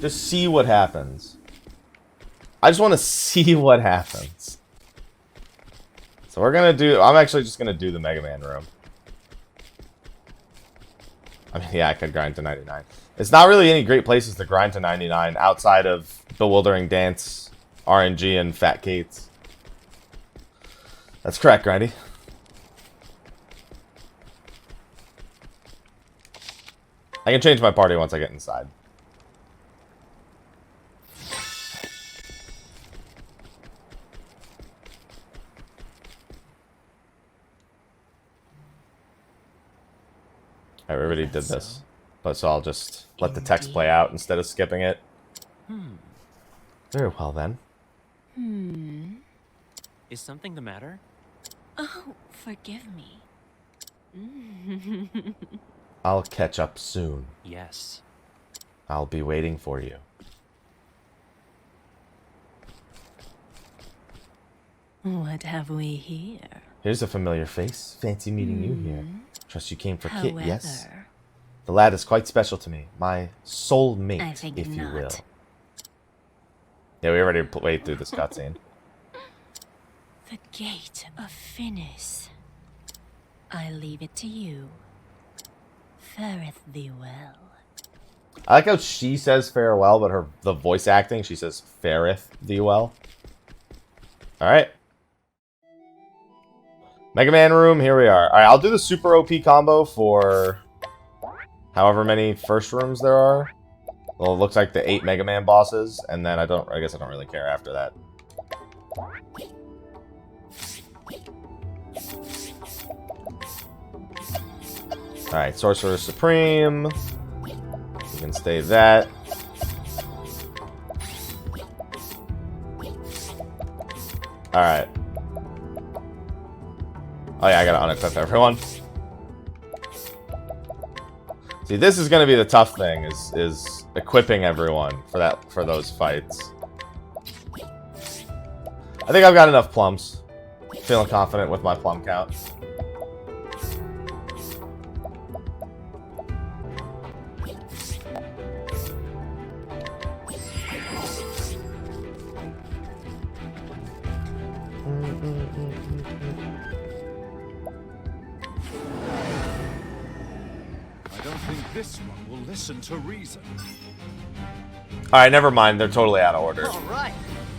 Just see what happens. I just want to see what happens. So we're gonna do. I'm actually just gonna do the Mega Man room. I mean, yeah, I could grind to 99. It's not really any great places to grind to 99 outside of Bewildering Dance, RNG, and Fat Kate's. That's correct, Grindy. I can change my party once I get inside. I already did this, but so I'll just let the text play out instead of skipping it. Very well then. Is something the matter? Oh, forgive me. I'll catch up soon. Yes. I'll be waiting for you. What have we here? Here's a familiar face. Fancy meeting you here. Trust you came for Kit, However, yes? The lad is quite special to me. My soul mate, I think if you not. will. Yeah, we already played through this cutscene. The gate of Finis. I leave it to you. Fareth thee well. I like how she says farewell, but the voice acting, she says fareth thee well. Alright. Mega Man room, here we are. Alright, I'll do the super OP combo for however many first rooms there are. Well, it looks like the 8 Mega Man bosses, and then I guess I don't really care after that. Alright, Sorcerer Supreme. You can stay that. Alright. Oh yeah, I gotta unequip everyone. See, this is gonna be the tough thing, is equipping everyone for those fights. I think I've got enough plums. Feeling confident with my plum count. This one will listen to reason. Alright, never mind. They're totally out of order. Alright.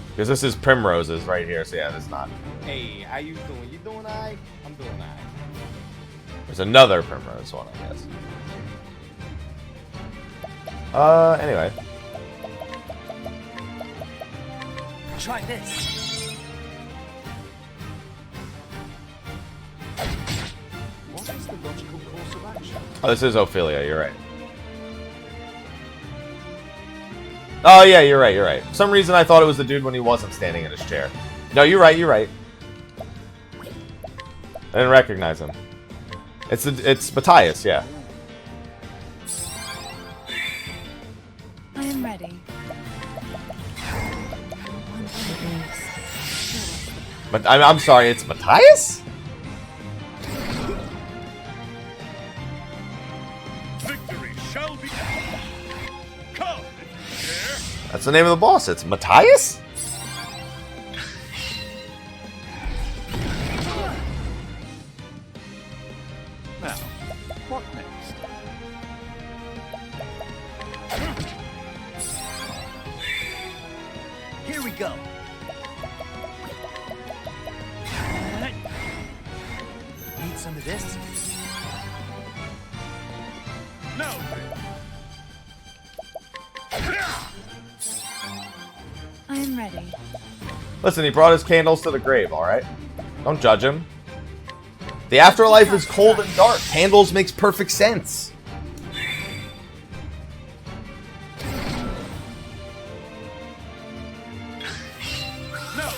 Because this is Primrose's right here, so yeah, this is not. Hey, how you doing? You doing alright? I'm doing alright. There's another Primrose one, I guess. Anyway. Try this. What is the logical course of action? Oh, this is Ophelia, you're right. Oh, yeah, you're right, you're right. For some reason I thought it was the dude when he wasn't standing in his chair. No, you're right, you're right. I didn't recognize him. It's Mattias, yeah. I am ready. But I'm sorry, it's Mattias? Victory shall be. Come, That's the name of the boss. It's Mattias? now. What next? Here we go. Need some of this? No. I am ready. Listen, he brought his candles to the grave, alright? Don't judge him. The afterlife is cold and dark. Candles makes perfect sense. No.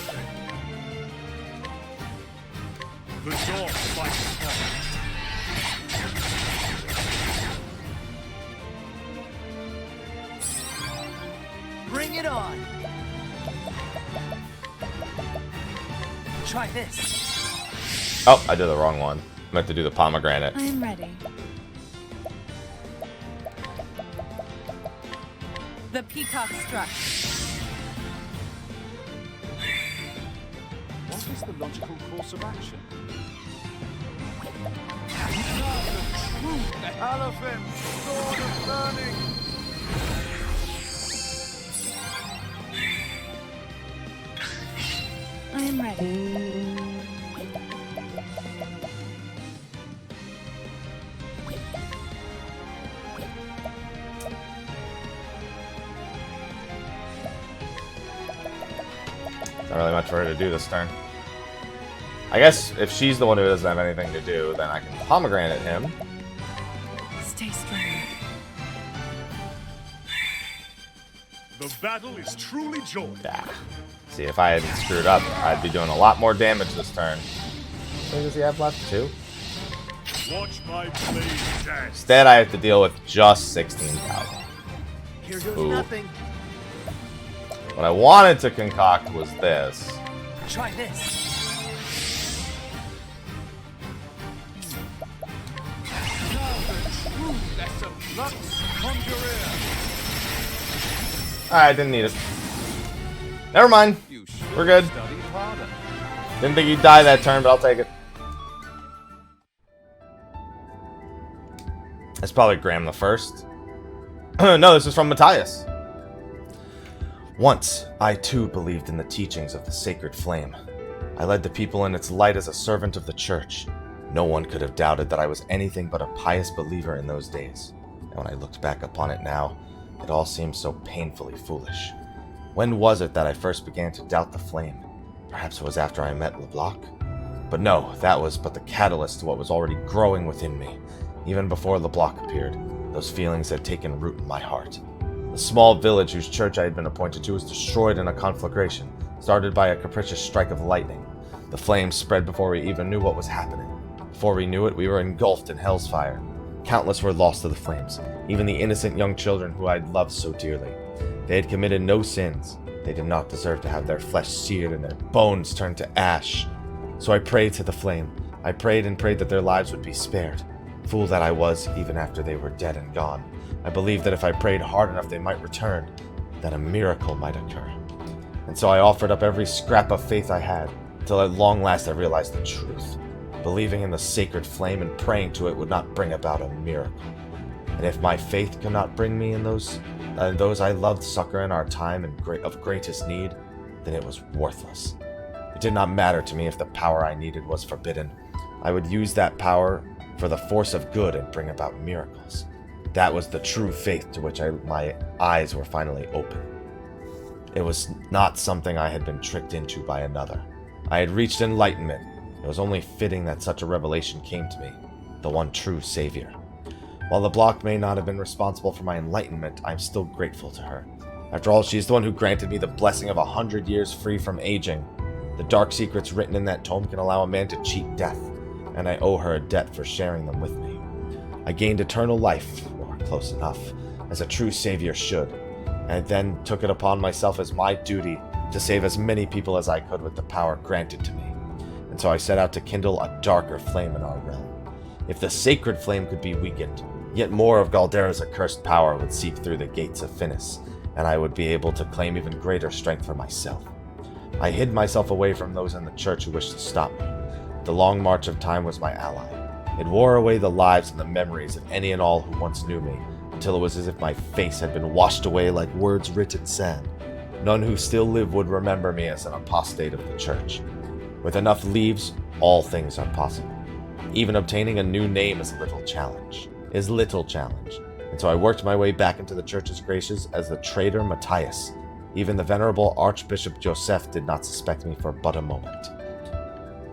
The door fights hell. Bring it on. Try this. Oh, I did the wrong one. I meant to do the pomegranate. I am ready. The peacock struck. What is the logical course of action? The elephant! Sword of learning! I am ready. Not really much for her to do this turn. I guess if she's the one who doesn't have anything to do, then I can pomegranate him. Stay strong. The battle is truly joined. Yeah. See, if I hadn't screwed up, I'd be doing a lot more damage this turn. How many does he have left? 2? Watch my blade dance. Instead, I have to deal with just 16,000. Here goes Ooh. nothing. What I wanted to concoct was this. Try this. Alright, didn't need it. Never mind. You should We're good. have studied harder. Didn't think he'd die that turn, but I'll take it. That's probably Graham the First. No, this is from Mattias. Once, I too believed in the teachings of the sacred flame. I led the people in its light as a servant of the church. No one could have doubted that I was anything but a pious believer in those days. And when I looked back upon it now, it all seemed so painfully foolish. When was it that I first began to doubt the flame? Perhaps it was after I met LeBlanc? But no, that was but the catalyst to what was already growing within me. Even before LeBlanc appeared, those feelings had taken root in my heart. The small village whose church I had been appointed to was destroyed in a conflagration, started by a capricious strike of lightning. The flames spread before we even knew what was happening. Before we knew it, we were engulfed in hell's fire. Countless were lost to the flames, even the innocent young children who I had loved so dearly. They had committed no sins. They did not deserve to have their flesh seared and their bones turned to ash. So I prayed to the flame. I prayed and prayed that their lives would be spared. Fool that I was, even after they were dead and gone. I believed that if I prayed hard enough they might return, that a miracle might occur. And so I offered up every scrap of faith I had, till at long last I realized the truth. Believing in the sacred flame and praying to it would not bring about a miracle. And if my faith could not bring me in those I loved succor in our time of greatest need, then it was worthless. It did not matter to me if the power I needed was forbidden. I would use that power for the force of good and bring about miracles. That was the true faith to which my eyes were finally open. It was not something I had been tricked into by another. I had reached enlightenment. It was only fitting that such a revelation came to me, the one true savior. While LeBlanc may not have been responsible for my enlightenment, I am still grateful to her. After all, she is the one who granted me the blessing of 100 years free from aging. The dark secrets written in that tome can allow a man to cheat death, and I owe her a debt for sharing them with me. I gained eternal life, or close enough, as a true savior should, and then took it upon myself as my duty to save as many people as I could with the power granted to me. And so I set out to kindle a darker flame in our realm. If the sacred flame could be weakened, yet more of Galdera's accursed power would seep through the gates of Finis, and I would be able to claim even greater strength for myself. I hid myself away from those in the church who wished to stop me. The long march of time was my ally. It wore away the lives and the memories of any and all who once knew me, until it was as if my face had been washed away like words writ in sand. None who still live would remember me as an apostate of the church. With enough leaves, all things are possible. Even obtaining a new name is little challenge. And so I worked my way back into the church's graces as the traitor Mattias. Even the venerable Archbishop Joseph did not suspect me for but a moment.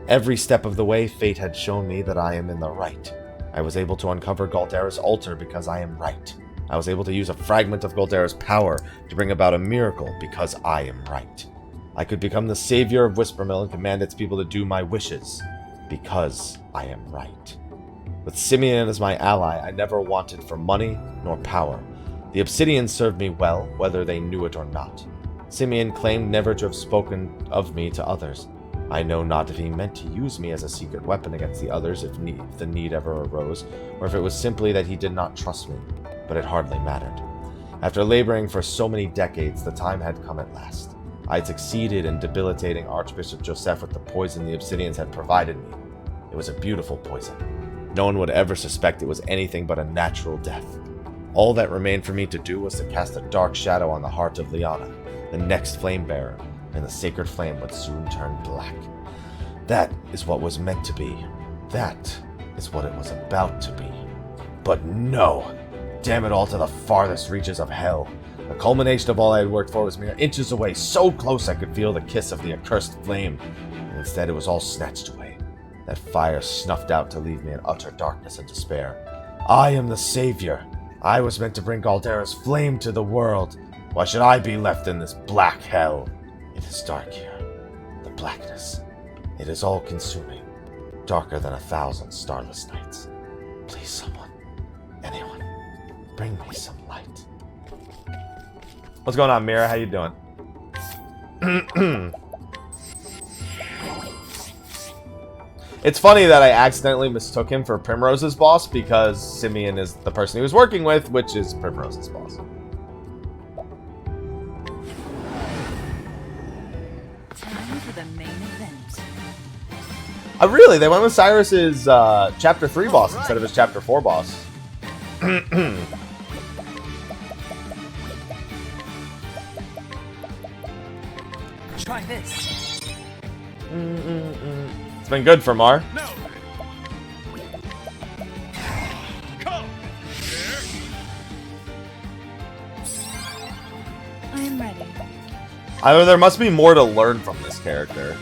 Every step of the way, fate had shown me that I am in the right. I was able to uncover Galdera's altar because I am right. I was able to use a fragment of Galdera's power to bring about a miracle because I am right. I could become the savior of Whispermill and command its people to do my wishes because I am right. With Simeon as my ally, I never wanted for money nor power. The Obsidians served me well, whether they knew it or not. Simeon claimed never to have spoken of me to others. I know not if he meant to use me as a secret weapon against the others if the need ever arose, or if it was simply that he did not trust me, but it hardly mattered. After laboring for so many decades, the time had come at last. I had succeeded in debilitating Archbishop Joseph with the poison the Obsidians had provided me. It was a beautiful poison. No one would ever suspect it was anything but a natural death. All that remained for me to do was to cast a dark shadow on the heart of Liana, the next flame bearer, and the sacred flame would soon turn black. That is what was meant to be. That is what it was about to be. But no! Damn it all to the farthest reaches of hell. The culmination of all I had worked for was mere inches away, so close I could feel the kiss of the accursed flame. And instead it was all snatched away. That fire snuffed out to leave me in utter darkness and despair. I am the savior. I was meant to bring Galdera's flame to the world. Why should I be left in this black hell? It is dark here. The blackness. It is all-consuming. Darker than 1,000 starless nights. Please, someone. Anyone. Bring me some light. What's going on, Mira? How you doing? It's funny that I accidentally mistook him for Primrose's boss because Simeon is the person he was working with, which is Primrose's boss. Time for the main event. Really? They went with Cyrus's Chapter 3 boss instead of his Chapter 4 boss. Try this. It's been good for Mar. No. Come. Here. I am ready. There must be more to learn from this character.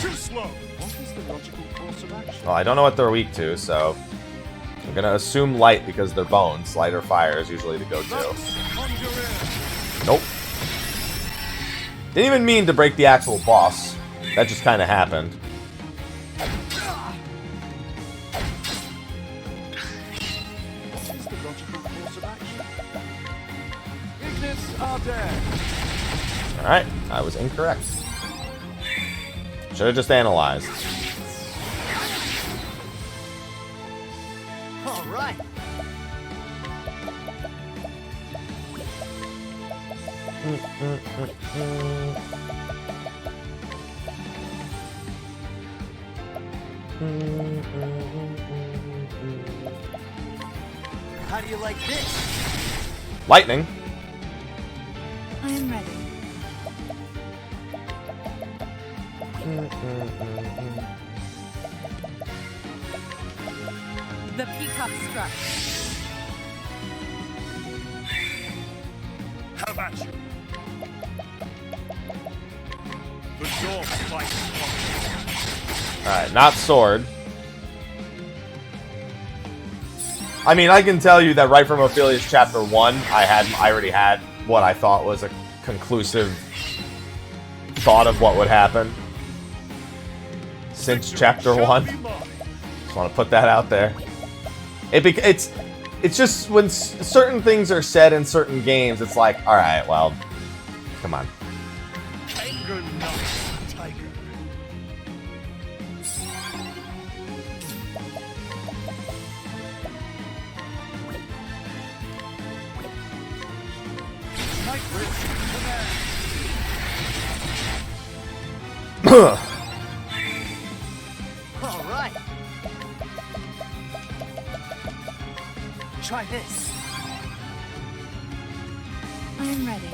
Too slow. What is the logical course of action? Well, I don't know what they're weak to, so I'm gonna assume light because they're bones. Light or fire is usually the go-to. Conjure in. Nope. Didn't even mean to break the actual boss. That just kind of happened. What is the logical course of action? Ignis Arden. Alright, I was incorrect. Should have just analyzed. All right. How do you like this? Lightning. I am ready. The peacock struck. How about you? The dog fights. Alright, not sword. I mean, I can tell you that right from Ophelia's Chapter 1, I already had what I thought was a conclusive thought of what would happen. Since Chapter 1. Just want to put that out there. It's just when certain things are said in certain games, it's like, alright, well, come on. Anger not, tiger. Night Witch, command. All right. Try this. I am ready.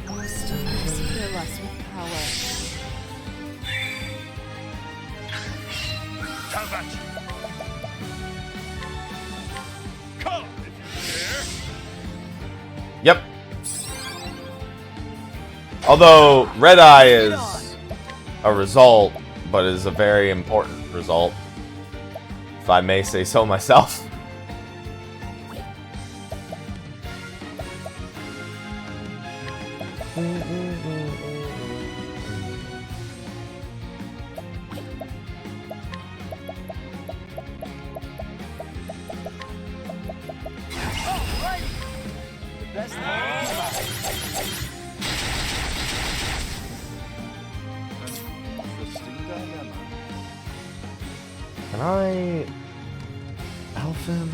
Our stars fill us with power. How about you? Come, if you dare. Yep. Although, Red Eye is a result, but is a very important result, if I may say so myself. Can I... Elfin?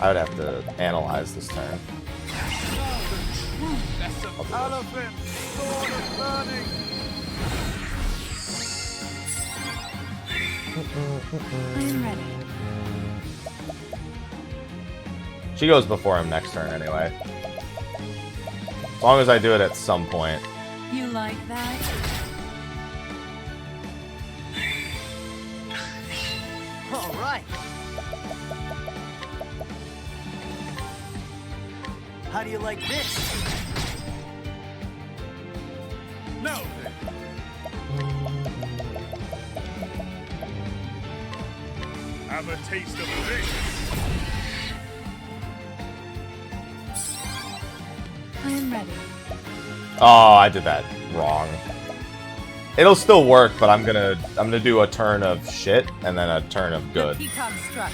I would have to analyze this turn. Elephant, sword of learning. I am ready. She goes before him next turn anyway. As long as I do it at some point. You like that? All right. How do you like this? No. Have a taste of this. I am ready. Oh, I did that wrong. It'll still work, but I'm gonna do a turn of shit and then a turn of good. The peacock struck.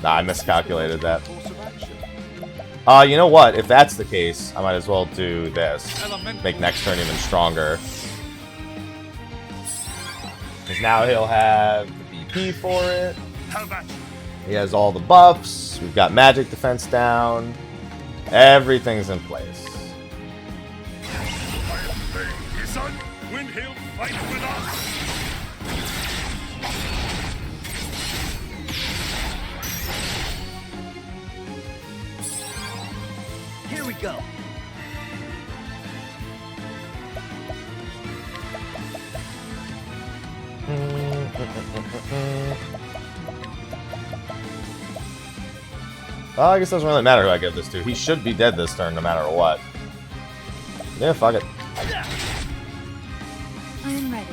Nah, I miscalculated that. Course of action. You know what? If that's the case, I might as well do this. Elemental. Make next turn even stronger. Because now he'll have the BP for it. How about you? He has all the buffs. We've got magic defense down. Everything's in place. His son, when he'll fight with us. Here we go. Well, I guess it doesn't really matter who I give this to. He should be dead this turn no matter what. Yeah, fuck it. I am ready.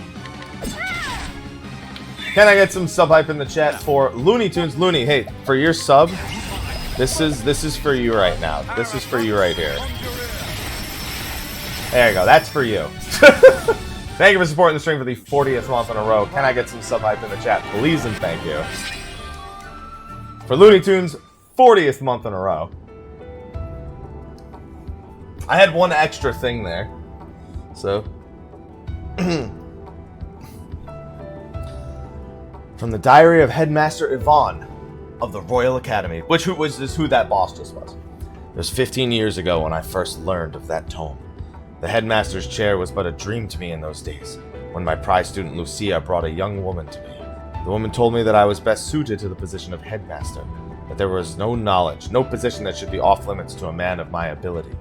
Can I get some sub hype in the chat for Looney Tunes? Looney, hey, for your sub, this is for you right now. This is for you right here. There you go. That's for you. Thank you for supporting the stream for the 40th month in a row. Can I get some sub hype in the chat, please and thank you. For Looney Tunes, 40th month in a row. I had one extra thing there, so. From the diary of Headmaster Yvon of the Royal Academy, which is who that boss just was. It was 15 years ago when I first learned of that tome. The headmaster's chair was but a dream to me in those days, when my prize student Lucia brought a young woman to me. The woman told me that I was best suited to the position of headmaster, that there was no knowledge, no position that should be off limits to a man of my ability.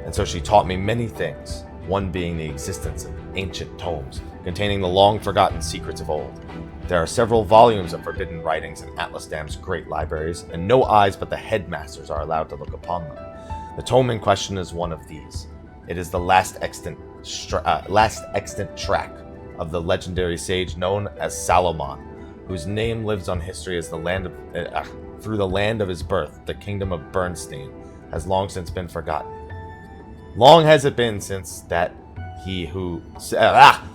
And so she taught me many things, one being the existence of ancient tomes, containing the long-forgotten secrets of old. There are several volumes of forbidden writings in Atlas Dam's great libraries, and no eyes but the headmasters are allowed to look upon them. The tome in question is one of these. It is the last extant track of the legendary sage known as Salomon, whose name lives on history as the land of, through the land of his birth. The kingdom of Bernstein has long since been forgotten. Long has it been since that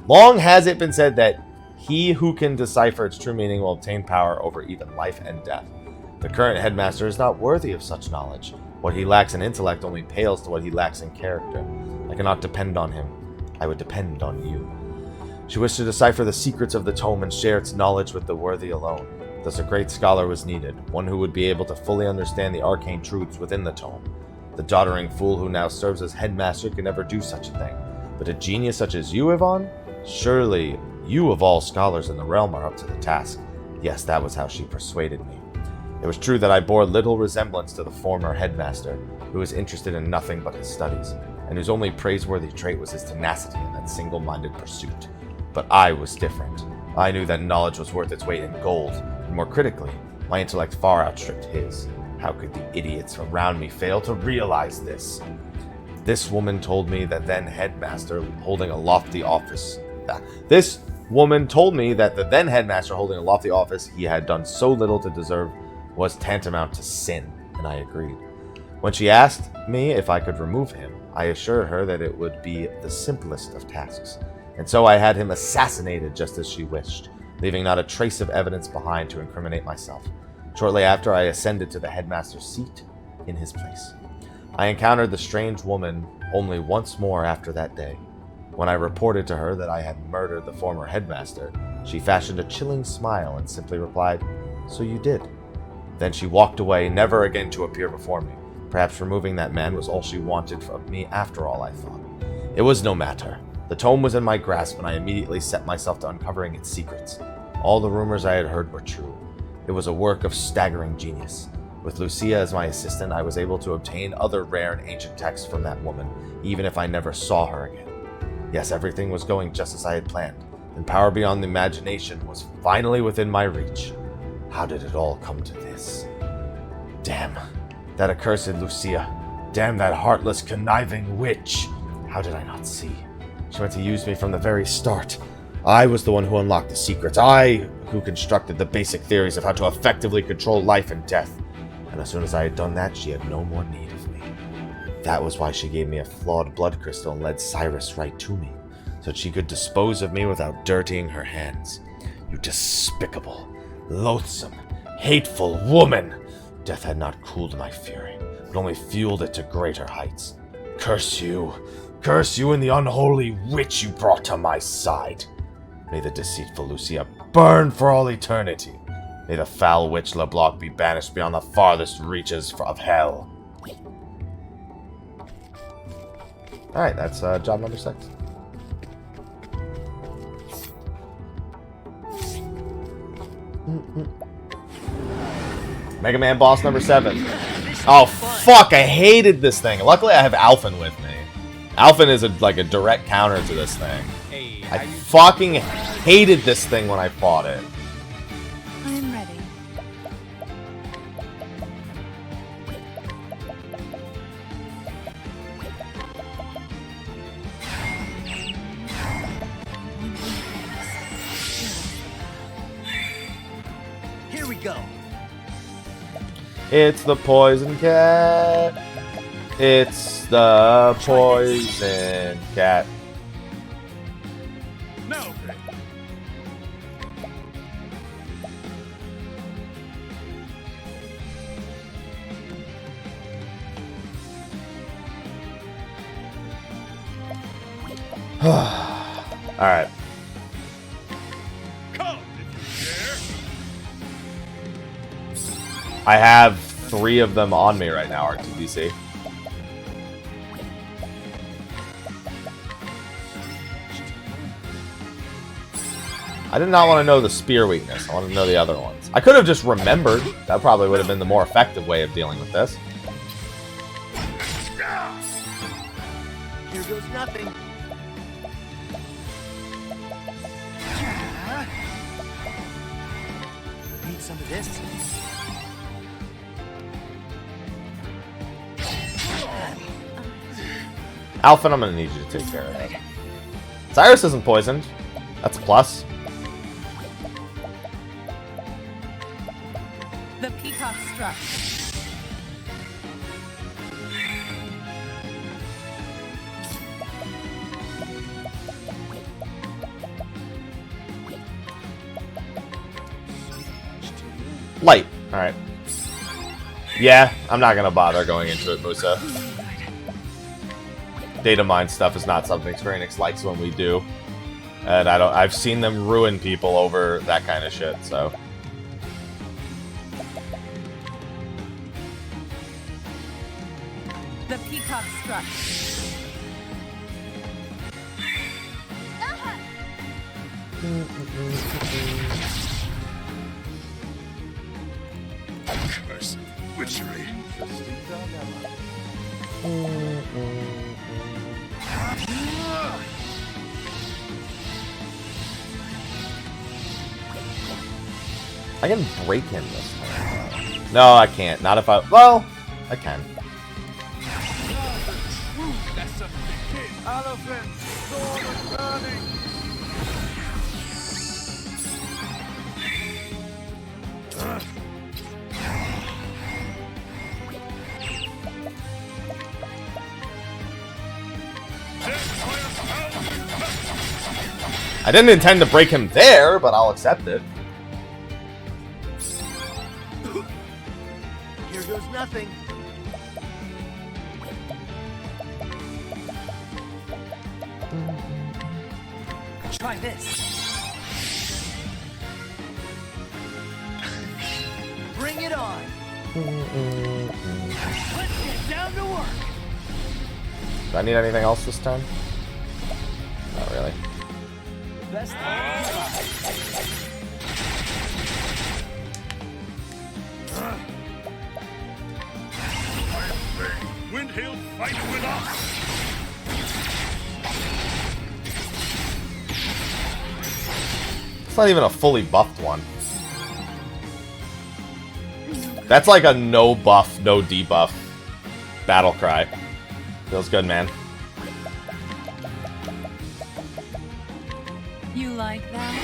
long has it been said that he who can decipher its true meaning will obtain power over even life and death. The current headmaster is not worthy of such knowledge. What he lacks in intellect only pales to what he lacks in character. I cannot depend on him. I would depend on you. She wished to decipher the secrets of the tome and share its knowledge with the worthy alone. Thus a great scholar was needed, one who would be able to fully understand the arcane truths within the tome. The doddering fool who now serves as headmaster could never do such a thing. But a genius such as you, Yvon? Surely you of all scholars in the realm are up to the task. Yes, that was how she persuaded me. It was true that I bore little resemblance to the former headmaster, who was interested in nothing but his studies, and whose only praiseworthy trait was his tenacity in that single-minded pursuit. But I was different. I knew that knowledge was worth its weight in gold, and more critically, my intellect far outstripped his. How could the idiots around me fail to realize this? This woman told me that then headmaster holding a lofty office. This woman told me that the then headmaster holding a lofty office he had done so little to deserve was tantamount to sin, and I agreed. When she asked me if I could remove him, I assured her that it would be the simplest of tasks, and so I had him assassinated just as she wished, leaving not a trace of evidence behind to incriminate myself. Shortly after, I ascended to the headmaster's seat in his place. I encountered the strange woman only once more after that day. When I reported to her that I had murdered the former headmaster, she fashioned a chilling smile and simply replied, "So you did." Then she walked away, never again to appear before me. Perhaps removing that man was all she wanted of me after all, I thought. It was no matter. The tome was in my grasp, and I immediately set myself to uncovering its secrets. All the rumors I had heard were true. It was a work of staggering genius. With Lucia as my assistant, I was able to obtain other rare and ancient texts from that woman, even if I never saw her again. Yes, everything was going just as I had planned, and power beyond the imagination was finally within my reach. How did it all come to this? Damn, that accursed Lucia. Damn that heartless, conniving witch. How did I not see? She meant to use me from the very start. I was the one who unlocked the secrets. I who constructed the basic theories of how to effectively control life and death. And as soon as I had done that, she had no more need of me. That was why she gave me a flawed blood crystal and led Cyrus right to me, so that she could dispose of me without dirtying her hands. You despicable, loathsome, hateful woman! Death had not cooled my fury, but only fueled it to greater heights. Curse you! Curse you and the unholy witch you brought to my side! May the deceitful Lucia burn for all eternity! May the foul witch LeBlanc be banished beyond the farthest reaches of hell! Alright, that's job number 6. Mega Man boss number 7. Oh, fuck, I hated this thing. Luckily, I have Alphen with me. Alphen is like a direct counter to this thing. I fucking hated this thing when I fought it. I'm ready. Here we go. It's the poison cat. It's the poison cat. Now then. Alright. Come if you dare. I have 3 of them on me right now, RTBC. I did not want to know the spear weakness. I wanted to know the other ones. I could have just remembered. That probably would have been the more effective way of dealing with this. Here goes nothing. Need some of this? Alphen, I'm going to need you to take care of that. Cyrus isn't poisoned. That's a plus. The peacock struck. Light. Alright. Yeah, I'm not going to bother going into it, Musa. Data mine stuff is not something Square Enix likes when we do. And I've seen them ruin people over that kind of shit, so. The peacock struck. Curse. Witchery. I can break him this time. No, I can't. Not if I... Well, I can. I didn't intend to break him there, but I'll accept it. Here goes nothing. Try this. Bring it on. Let's get down to work. Do I need anything else this time? Not really. Best Windhill, fight with us! It's not even a fully buffed one. That's like a no buff, no debuff battle cry. Feels good, man. You like that?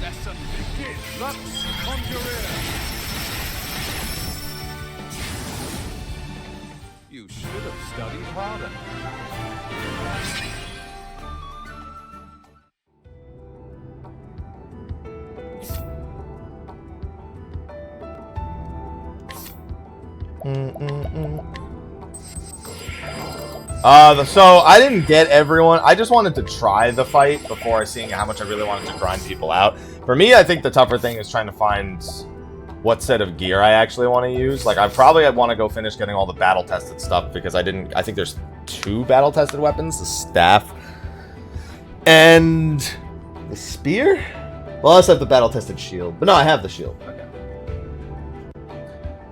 Lesson begins. Lux, conjure ear. You should have studied harder. So I didn't get everyone. I just wanted to try the fight before seeing how much I really wanted to grind people out. For me, I think the tougher thing is trying to find what set of gear I actually want to use. Like, I probably want to go finish getting all the battle-tested stuff because I think there's 2 battle-tested weapons, the staff and the spear? Well, I also have the battle-tested shield. But no, I have the shield. Okay.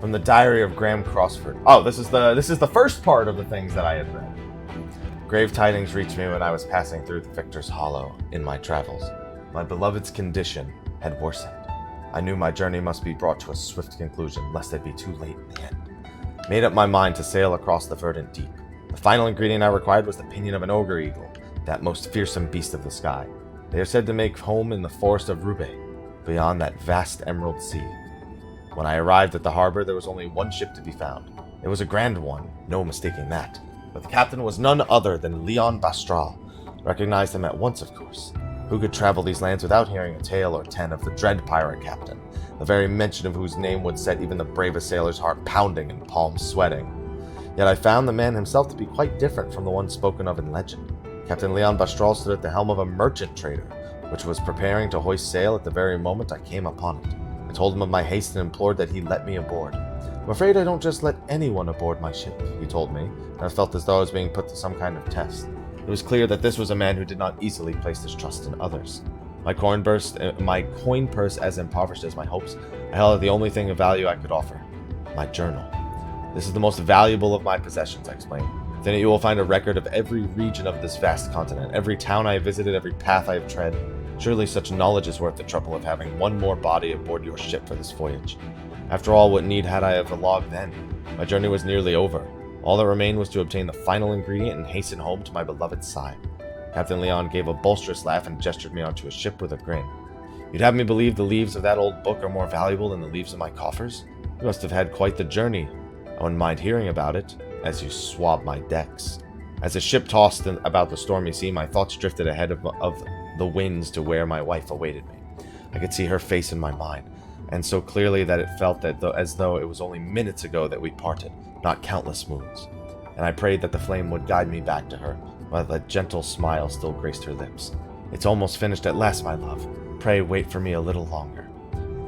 From the Diary of Graham Crossford. Oh, this is the first part of the things that I had read. Grave tidings reached me when I was passing through the Victor's Hollow in my travels. My beloved's condition had worsened. I knew my journey must be brought to a swift conclusion, lest it be too late in the end. Made up my mind to sail across the verdant deep. The final ingredient I required was the pinion of an ogre eagle, that most fearsome beast of the sky. They are said to make home in the forest of Rube, beyond that vast emerald sea. When I arrived at the harbor, there was only one ship to be found. It was a grand one, no mistaking that. But the captain was none other than Leon Bastralle. Recognized him at once, of course. Who could travel these lands without hearing a tale or 10 of the dread pirate captain, the very mention of whose name would set even the bravest sailor's heart pounding and palms sweating? Yet I found the man himself to be quite different from the one spoken of in legend. Captain Leon Bastralle stood at the helm of a merchant trader, which was preparing to hoist sail at the very moment I came upon it. I told him of my haste and implored that he let me aboard. I'm afraid I don't just let anyone aboard my ship, he told me, and I felt as though I was being put to some kind of test. It was clear that this was a man who did not easily place his trust in others. My coin purse as impoverished as my hopes, I held out the only thing of value I could offer, my journal. This is the most valuable of my possessions, I explained. Within it you will find a record of every region of this vast continent, every town I have visited, every path I have tread. Surely such knowledge is worth the trouble of having one more body aboard your ship for this voyage. After all, what need had I of a log then? My journey was nearly over. All that remained was to obtain the final ingredient and hasten home to my beloved's side. Captain Leon gave a boisterous laugh and gestured me onto a ship with a grin. You'd have me believe the leaves of that old book are more valuable than the leaves of my coffers? You must have had quite the journey. I wouldn't mind hearing about it, as you swab my decks. As the ship tossed about the stormy sea, my thoughts drifted ahead of the winds to where my wife awaited me. I could see her face in my mind, and so clearly that it felt as though it was only minutes ago that we parted, not countless moons. And I prayed that the flame would guide me back to her, while that gentle smile still graced her lips. It's almost finished at last, my love. Pray wait for me a little longer.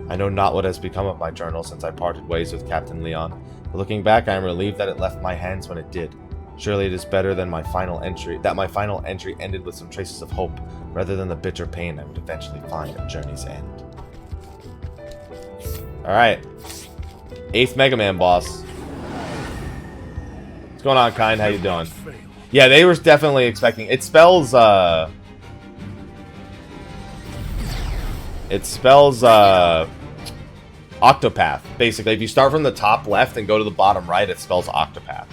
I know not what has become of my journal since I parted ways with Captain Leon, but looking back I am relieved that it left my hands when it did. Surely it is better than my final entry ended with some traces of hope, rather than the bitter pain I would eventually find at journey's end. Alright. 8th Mega Man boss. What's going on, Kind? How you doing? Yeah, they were definitely expecting... It spells Octopath. Basically, if you start from the top left and go to the bottom right, it spells Octopath.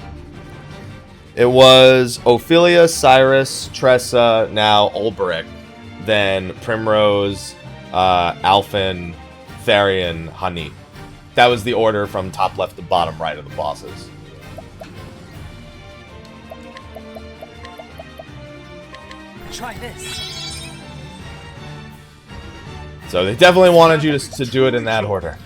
It was Ophelia, Cyrus, Tressa, now Ulbrich, then Primrose, Alphen, Therian, Honey. That was the order from top left to bottom right of the bosses. Try this. So they definitely wanted you to do it in that order.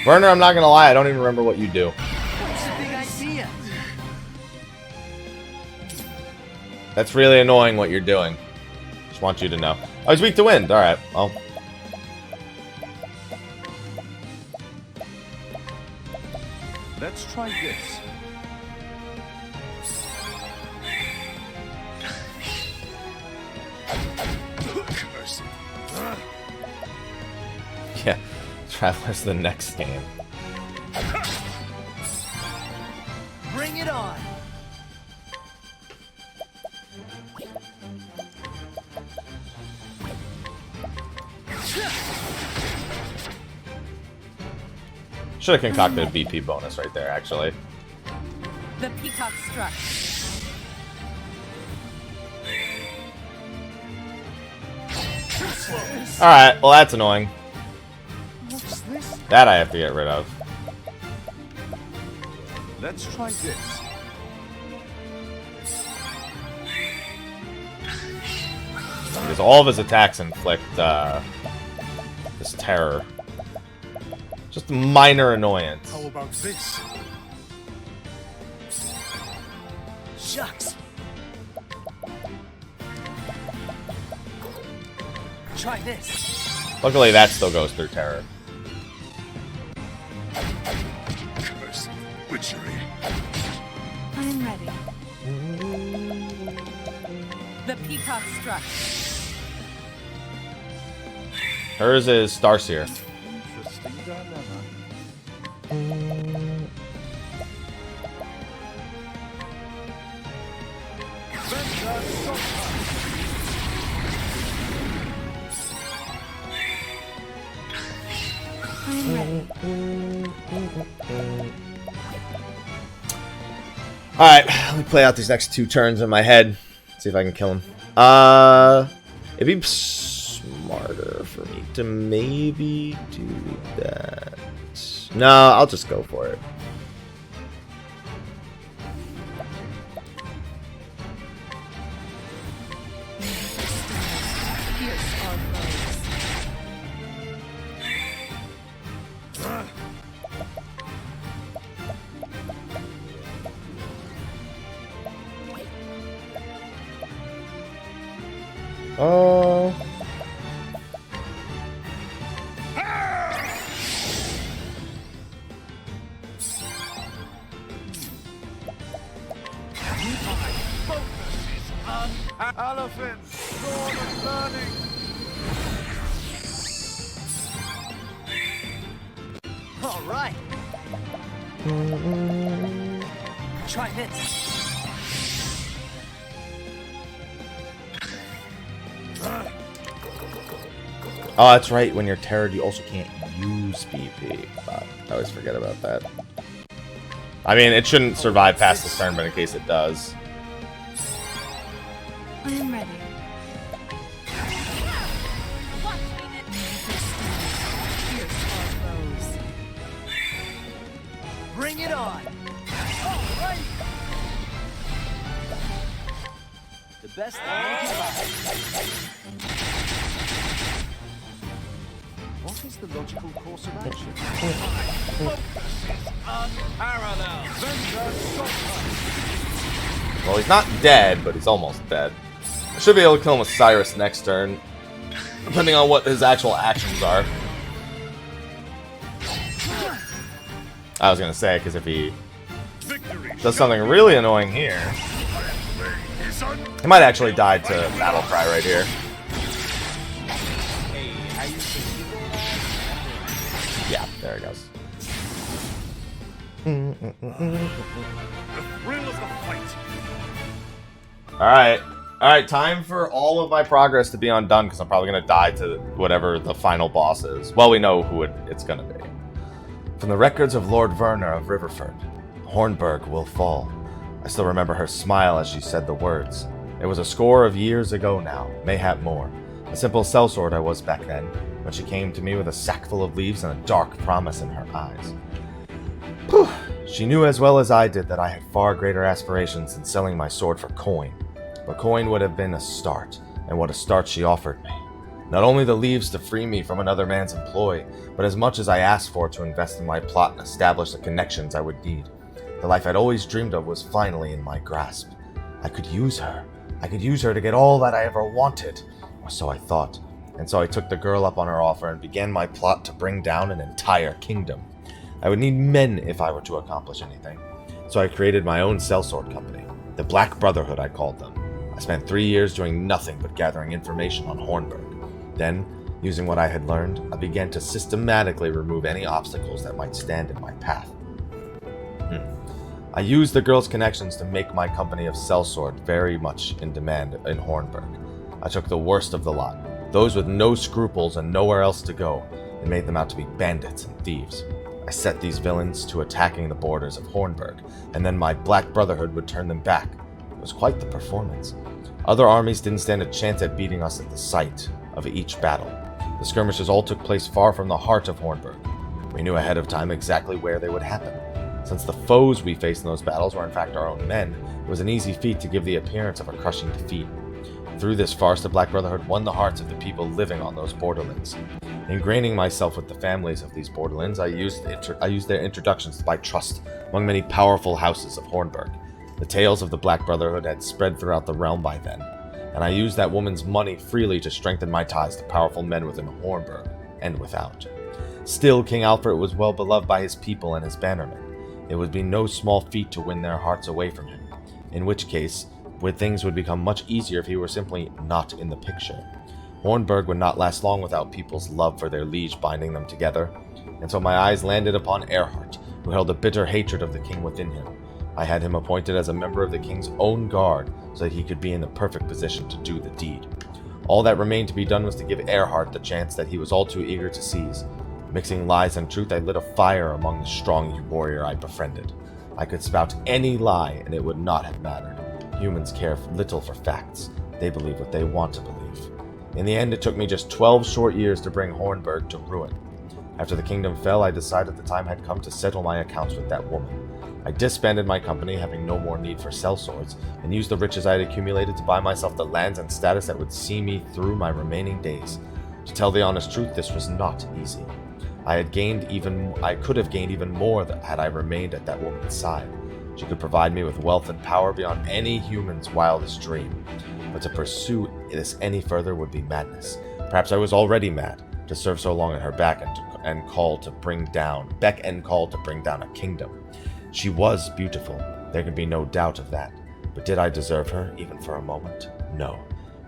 Werner, I'm not gonna lie, I don't even remember what you do. What's the big idea? That's really annoying what you're doing. Just want you to know. Oh, he's weak to wind. Alright, well. Let's try this. Yeah, Traveler's the next game. Bring it on. Should have concocted a BP bonus right there, actually. The peacock struck. Alright, well that's annoying. What's this? That I have to get rid of. Let's try this. Because all of his attacks inflict this terror. Just a minor annoyance. How about this? Shucks. Try this. Luckily that still goes through terror. Curse. Witchery. I am ready. The peacock struck. Hers is Starseer. Interesting dilemma. I am ready. Alright, let me play out these next 2 turns in my head. See if I can kill him. It'd be smarter for me to maybe do that. No, I'll just go for it. Pierce our foes. Oh. Elephant! Sword of learning! All right. Try this. Oh, that's right. When you're terrored, you also can't use BP. I always forget about that. I mean, it shouldn't survive past this turn, but in case it does. I am ready. Pierce our foes. Bring it on. All right. The best thing we can buy. What is the logical course of action? Unparalleled! Vendor Stopper! Well, he's not dead, but he's almost dead. I should be able to kill him with Cyrus next turn, depending on what his actual actions are. I was gonna say, because if he does something really annoying here, he might actually die to Battle Cry right here. Yeah, there it goes. The thrill of the fight! Alright. Alright, time for all of my progress to be undone, because I'm probably going to die to whatever the final boss is. Well, we know who it's going to be. From the records of Lord Werner of Riverford, Hornburg will fall. I still remember her smile as she said the words. It was a score of years ago now, mayhap more. A simple sellsword I was back then, when she came to me with a sackful of leaves and a dark promise in her eyes. Whew. She knew as well as I did that I had far greater aspirations than selling my sword for coin. But coin would have been a start, and what a start she offered me. Not only the leaves to free me from another man's employ, but as much as I asked for to invest in my plot and establish the connections I would need. The life I'd always dreamed of was finally in my grasp. I could use her. I could use her to get all that I ever wanted, or so I thought. And so I took the girl up on her offer and began my plot to bring down an entire kingdom. I would need men if I were to accomplish anything. So I created my own sellsword company. The Black Brotherhood, I called them. I spent 3 years doing nothing but gathering information on Hornburg. Then, using what I had learned, I began to systematically remove any obstacles that might stand in my path. I used the girl's connections to make my company of sellsword very much in demand in Hornburg. I took the worst of the lot, those with no scruples and nowhere else to go, and made them out to be bandits and thieves. I set these villains to attacking the borders of Hornburg, and then my Black Brotherhood would turn them back. It was quite the performance. Other armies didn't stand a chance at beating us at the site of each battle. The skirmishes all took place far from the heart of Hornburg. We knew ahead of time exactly where they would happen. Since the foes we faced in those battles were in fact our own men, it was an easy feat to give the appearance of a crushing defeat. Through this farce, the Black Brotherhood won the hearts of the people living on those borderlands. Ingraining myself with the families of these borderlands, I used their introductions to buy trust among many powerful houses of Hornburg. The tales of the Black Brotherhood had spread throughout the realm by then, and I used that woman's money freely to strengthen my ties to powerful men within Hornburg and without. Still, King Alfred was well beloved by his people and his bannermen. It would be no small feat to win their hearts away from him, in which case, things would become much easier if he were simply not in the picture. Hornburg would not last long without people's love for their liege binding them together, and so my eyes landed upon Azelhart, who held a bitter hatred of the king within him. I had him appointed as a member of the king's own guard, so that he could be in the perfect position to do the deed. All that remained to be done was to give Azelhart the chance that he was all too eager to seize. Mixing lies and truth, I lit a fire among the strong warrior I befriended. I could spout any lie, and it would not have mattered. Humans care little for facts. They believe what they want to believe. In the end, it took me just 12 short years to bring Hornburg to ruin. After the kingdom fell, I decided the time had come to settle my accounts with that woman. I disbanded my company, having no more need for sellswords, and used the riches I had accumulated to buy myself the lands and status that would see me through my remaining days. To tell the honest truth, this was not easy. I could have gained even more had I remained at that woman's side. She could provide me with wealth and power beyond any human's wildest dream. But to pursue this any further would be madness. Perhaps I was already mad to serve so long at her beck and call to bring down a kingdom. She was beautiful, there can be no doubt of that. But did I deserve her, even for a moment? No.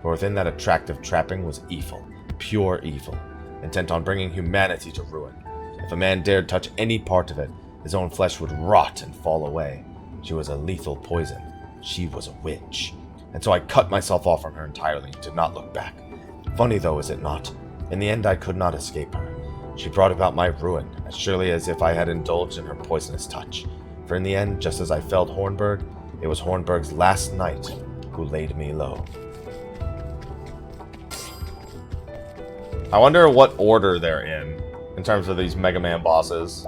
For within that attractive trapping was evil, pure evil, intent on bringing humanity to ruin. If a man dared touch any part of it, his own flesh would rot and fall away. She was a lethal poison. She was a witch. And so I cut myself off from her entirely and did not look back. Funny though, is it not? In the end, I could not escape her. She brought about my ruin, as surely as if I had indulged in her poisonous touch. For in the end, just as I felled Hornburg, it was Hornburg's last knight who laid me low. I wonder what order they're in terms of these Mega Man bosses.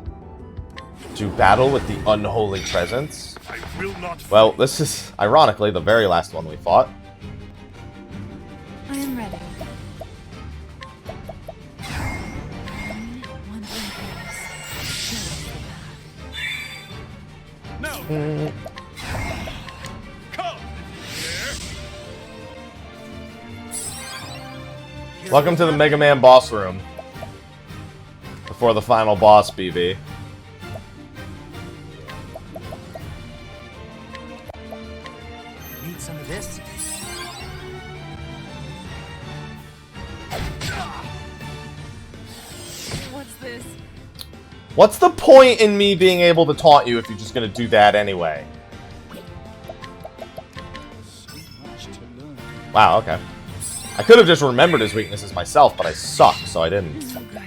To battle with the unholy presence. I will not. Well, this is, ironically, the very last one we fought. I am ready. No. Come. Welcome to the Mega Man boss room. Before the final boss, BB. Need some of this? What's this? What's the point in me being able to taunt you if you're just gonna do that anyway? So much to learn. Wow, okay. I could have just remembered his weaknesses myself, but I suck, so I didn't. So good.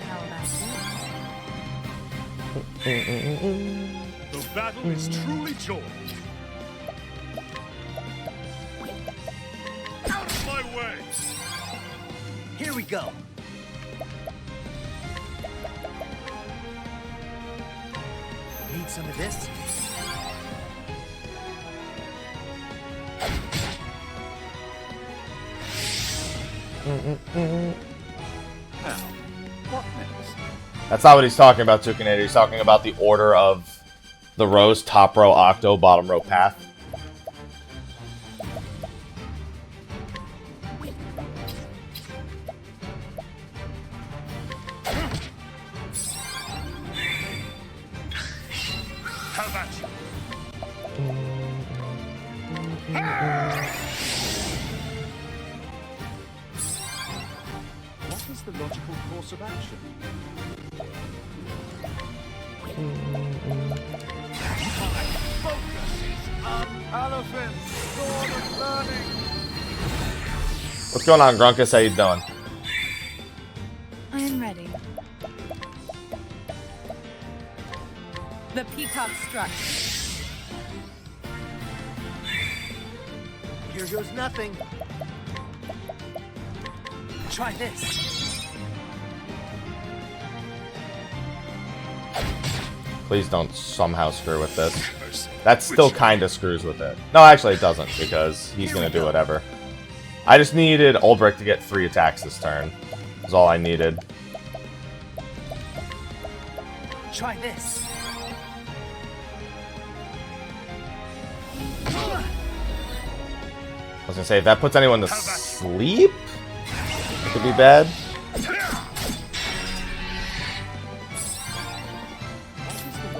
How about The battle is truly joined. Out of my way! Here we go. Need some of this? Now, what next? That's not what he's talking about, Tukanator. He's talking about the order of the rows. Top row Octo, bottom row Path. How about you? What is the logical course of action? My focus is elephant, sword of learning. What's going on, Grunkus? How you doing? I am ready. The peacock struck. Here goes nothing. Try this. Please don't somehow screw with this. That still kind of screws with it. No, actually it doesn't, because he's going to do whatever. I just needed Ulbrich to get 3 attacks this turn. That's all I needed. Try this. I was going to say, if that puts anyone to sleep, it could be bad.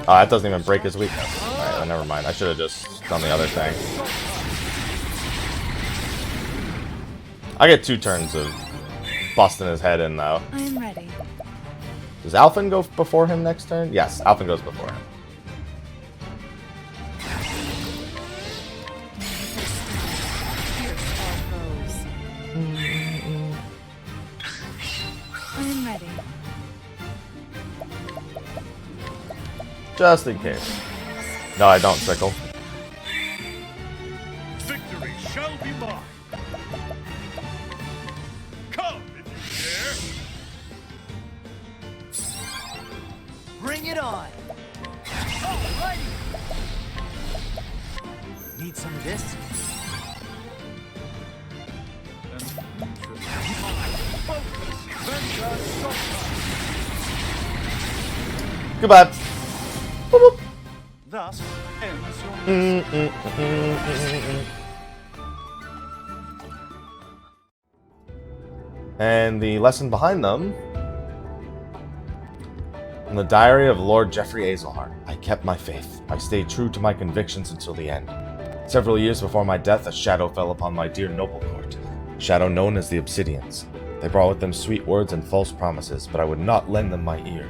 Oh, that doesn't even break his weakness. Alright, well, never mind. I should have just done the other thing. I get 2 turns of busting his head in, though. I am ready. Does Alphen go before him next turn? Yes, Alphen goes before him. I am ready. Just in case. No, I don't, Sickle. Victory shall be mine. Come if you dare. Bring it on. Alrighty. Need some of this? Goodbye. Boop, boop. Thus ends your And the lesson behind them. In the diary of Lord Geoffrey Azelhart, I kept my faith. I stayed true to my convictions until the end. Several years before my death, a shadow fell upon my dear noble court. A shadow known as the Obsidians. They brought with them sweet words and false promises, but I would not lend them my ear.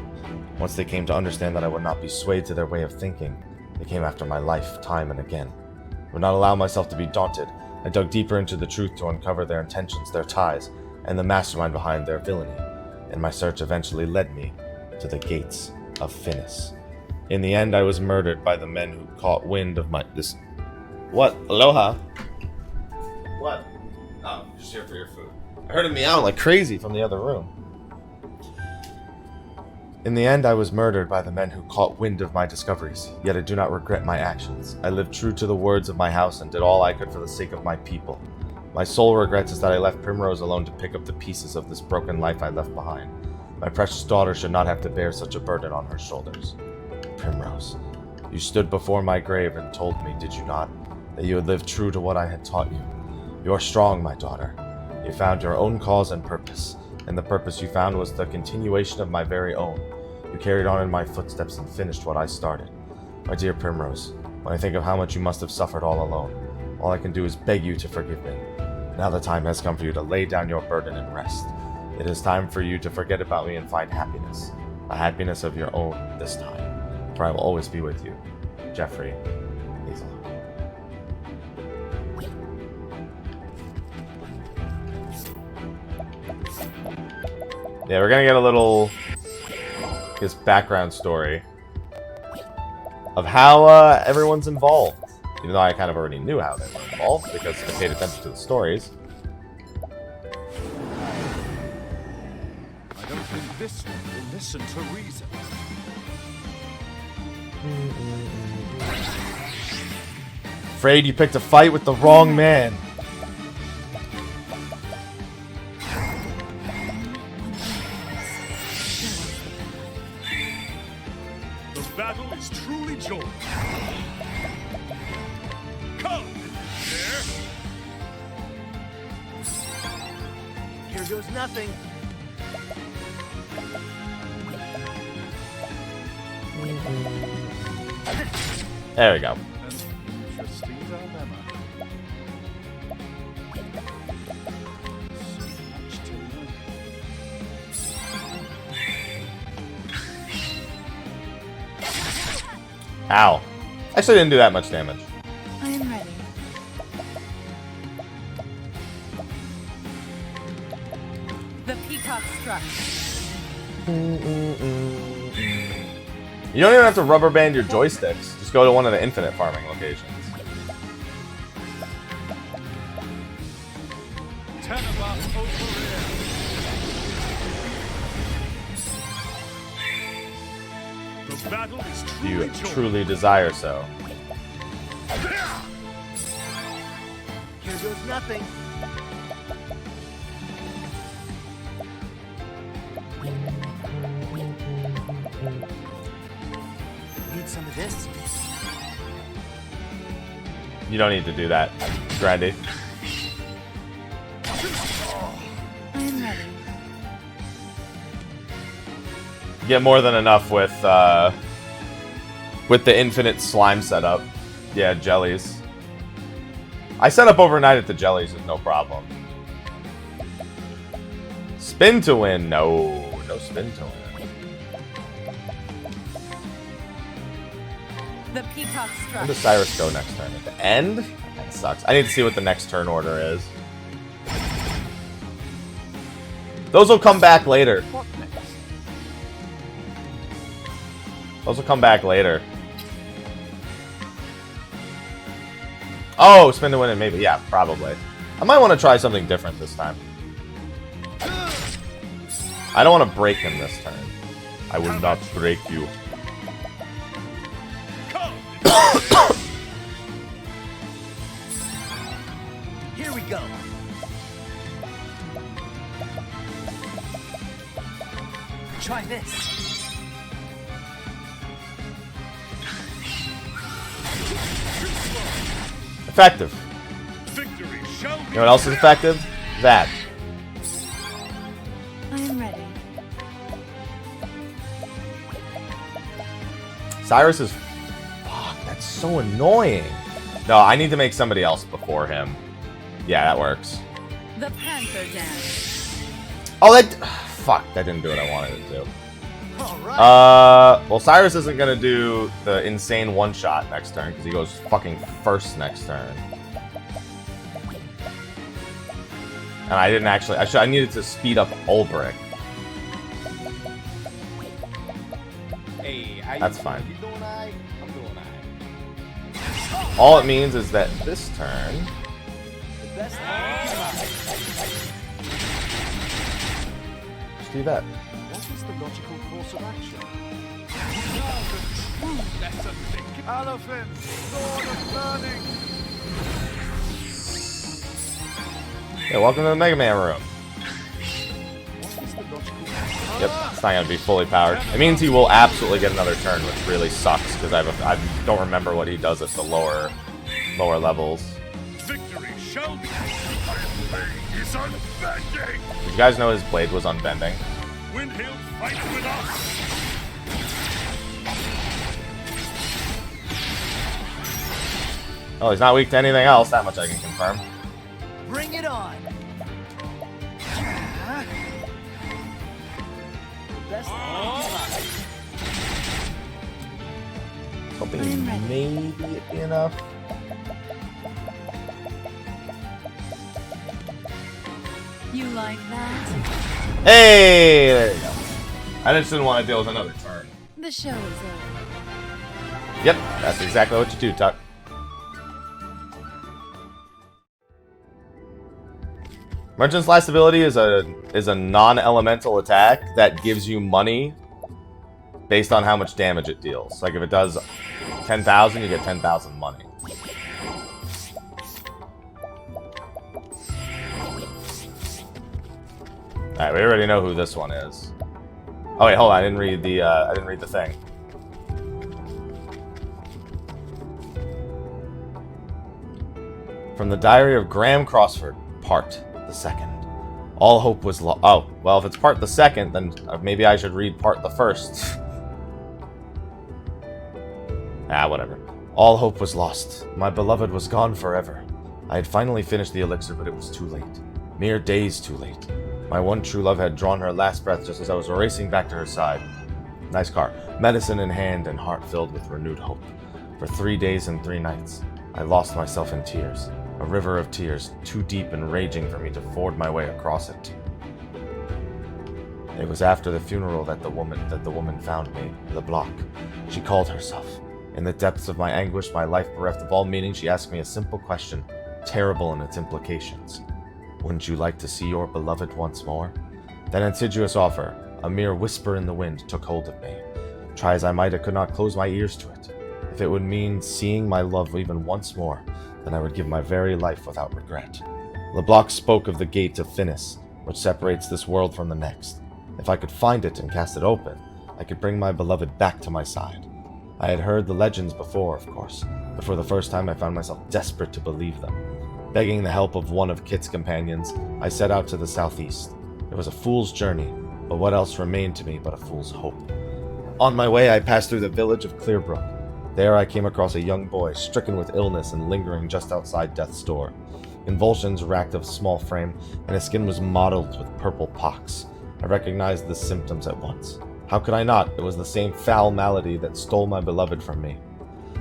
Once they came to understand that I would not be swayed to their way of thinking, they came after my life time and again. I would not allow myself to be daunted. I dug deeper into the truth to uncover their intentions, their ties, and the mastermind behind their villainy, and my search eventually led me to the gates of Finis. In the end, I was murdered by the men who caught wind of this. What? Aloha? What? Oh, just here for your food. I heard him meow like crazy from the other room. In the end, I was murdered by the men who caught wind of my discoveries, yet I do not regret my actions. I lived true to the words of my house and did all I could for the sake of my people. My sole regret is that I left Primrose alone to pick up the pieces of this broken life I left behind. My precious daughter should not have to bear such a burden on her shoulders. Primrose, you stood before my grave and told me, did you not, that you had lived true to what I had taught you. You are strong, my daughter. You found your own cause and purpose, and the purpose you found was the continuation of my very own. You carried on in my footsteps and finished what I started. My dear Primrose, when I think of how much you must have suffered all alone, all I can do is beg you to forgive me. Now the time has come for you to lay down your burden and rest. It is time for you to forget about me and find happiness. A happiness of your own this time. For I will always be with you. Geoffrey Azelhart. Yeah, we're gonna get a little his background story of how everyone's involved. Even though I kind of already knew how they were involved because I paid attention to the stories. I don't think this one will listen to reason. Afraid you picked a fight with the wrong man. battle is truly joy. Come! There! Here goes nothing. There we go. An interesting dilemma. So much to learn. Ow. Actually didn't do that much damage. I am ready. The peacock struck. You don't even have to rubber band your joysticks. Just go to one of the infinite farming locations. Tenabas over the battle is You truly joy. truly desire so. Here goes nothing. Need some of this? You don't need to do that, Grandy. I am ready. You get more than enough with the infinite slime setup. Yeah, jellies. I set up overnight at the jellies with no problem. Spin to win. No spin to win. The peacock Where struck. does Cyrus go next turn? At the end? That sucks. I need to see what the next turn order is. Those will come back later. What next? Those will come back later. Oh, spin to win it, maybe. Yeah, probably. I might want to try something different this time. I don't want to break him this turn. I will not break you. Come! Here we go. Try this. Effective. Victory shall be You know what else is effective? That. I am ready. Cyrus is... Fuck, that's so annoying. No, I need to make somebody else before him. Yeah, that works. The panther dance. Oh, that... Fuck, that didn't do what I wanted it to. All right. Well, Cyrus isn't gonna do the insane one-shot next turn, because he goes fucking first next turn. And I didn't actually... I needed to speed up Ulbrich. Hey, how That's you fine. doing? You doing alright? I'm doing alright. All it means is that this turn... The best Just do that. What is the logical course of action? Now the true lesson. Elephant, sword of learning. Yeah, welcome to the Mega Man room. What is the logical Yep, it's not gonna be fully powered. It means he will absolutely get another turn, which really sucks, because I don't remember what he does at the lower levels. victory shall be. My blade is unbending. Did you guys know his blade was unbending? When he'll fight with us. Oh, he's not weak to anything else, that much I can confirm. Bring it on. Best Hoping maybe it'd be enough. You like that? Hey, there you go. I just didn't want to deal with another turn. The show is over. Yep, that's exactly what you do, Tuck. Merchant's Last Ability is a non-elemental attack that gives you money based on how much damage it deals. Like if it does 10,000, you get 10,000 money. Alright, we already know who this one is. Oh wait, hold on, I didn't read the thing. From the Diary of Graham Crossford, Part the Second. All hope was lost. Oh, well, if it's Part the Second, then maybe I should read Part the First. Whatever. All hope was lost. My beloved was gone forever. I had finally finished the elixir, but it was too late. Mere days too late. My one true love had drawn her last breath just as I was racing back to her side. Nice car. Medicine in hand and heart filled with renewed hope. For 3 days and 3 nights, I lost myself in tears. A river of tears, too deep and raging for me to ford my way across it. It was after the funeral that the woman found me, the block. She called herself. In the depths of my anguish, my life bereft of all meaning, she asked me a simple question, terrible in its implications. Wouldn't you like to see your beloved once more? That insidious offer, a mere whisper in the wind, took hold of me. Try as I might, I could not close my ears to it. If it would mean seeing my love even once more, then I would give my very life without regret. LeBlanc spoke of the gate of Finis, which separates this world from the next. If I could find it and cast it open, I could bring my beloved back to my side. I had heard the legends before, of course, but for the first time I found myself desperate to believe them. Begging the help of one of Kit's companions, I set out to the southeast. It was a fool's journey, but what else remained to me but a fool's hope? On my way, I passed through the village of Clearbrook. There I came across a young boy, stricken with illness and lingering just outside death's door. Convulsions racked his small frame, and his skin was mottled with purple pox. I recognized the symptoms at once. How could I not? It was the same foul malady that stole my beloved from me.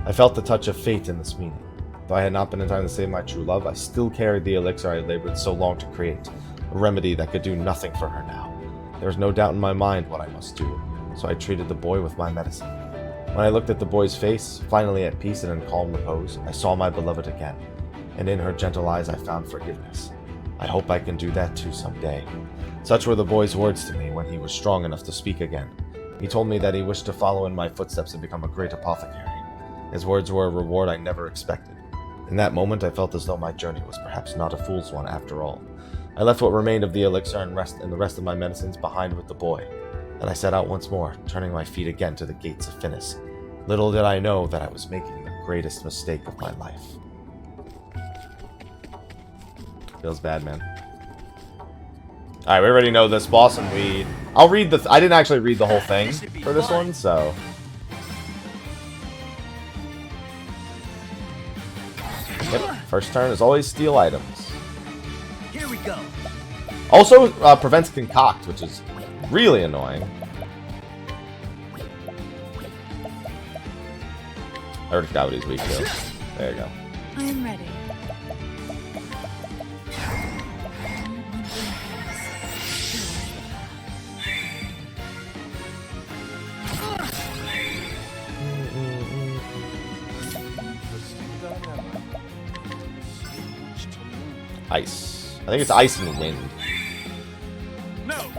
I felt the touch of fate in this meaning. Though I had not been in time to save my true love, I still carried the elixir I had labored so long to create, a remedy that could do nothing for her now. There was no doubt in my mind what I must do, so I treated the boy with my medicine. When I looked at the boy's face, finally at peace and in calm repose, I saw my beloved again, and in her gentle eyes I found forgiveness. I hope I can do that too someday. Such were the boy's words to me when he was strong enough to speak again. He told me that he wished to follow in my footsteps and become a great apothecary. His words were a reward I never expected. In that moment I felt as though my journey was perhaps not a fool's one after all. I left what remained of the elixir and the rest of my medicines behind with the boy. Then I set out once more, turning my feet again to the gates of Finis. Little did I know that I was making the greatest mistake of my life. Feels bad, man. Alright, we already know this boss, and I didn't actually read the whole thing for this one, so... Yep, first turn is always steal items. Here we go. Also, prevents concoct, which is really annoying. I already forgot what he's weak to. There you go. I am ready. Ice. I think it's ice and wind. No.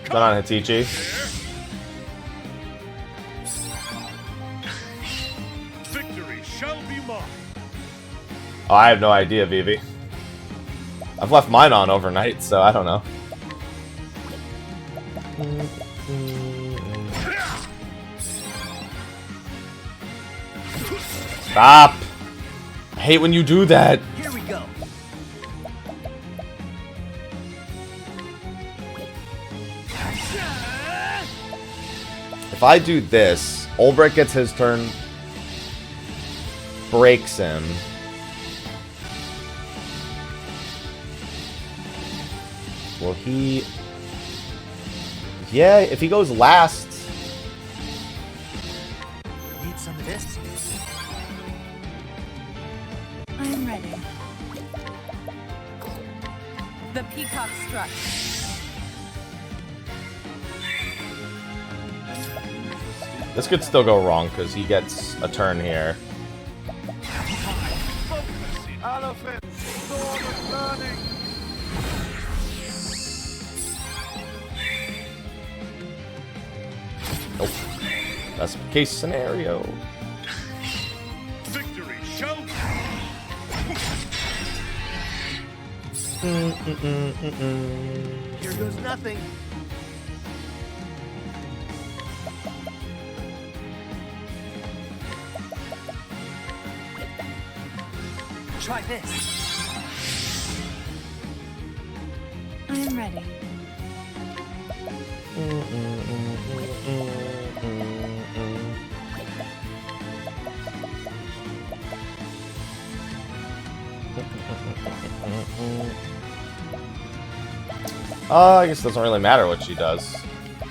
Come on, Hatichi. Victory shall be mine. Oh, I have no idea, Vivi. I've left mine on overnight, so I don't know. Stop! I hate when you do that. Here we go. If I do this, Ulbrich gets his turn, breaks him. Will he... Yeah, if he goes last... Need some of this? I am ready. The peacock struck. This could still go wrong, because he gets a turn here. Elephant, sword of learning. Nope. That's case scenario. Victory shall be. Here goes nothing. Try this. I'm ready. I guess it doesn't really matter what she does.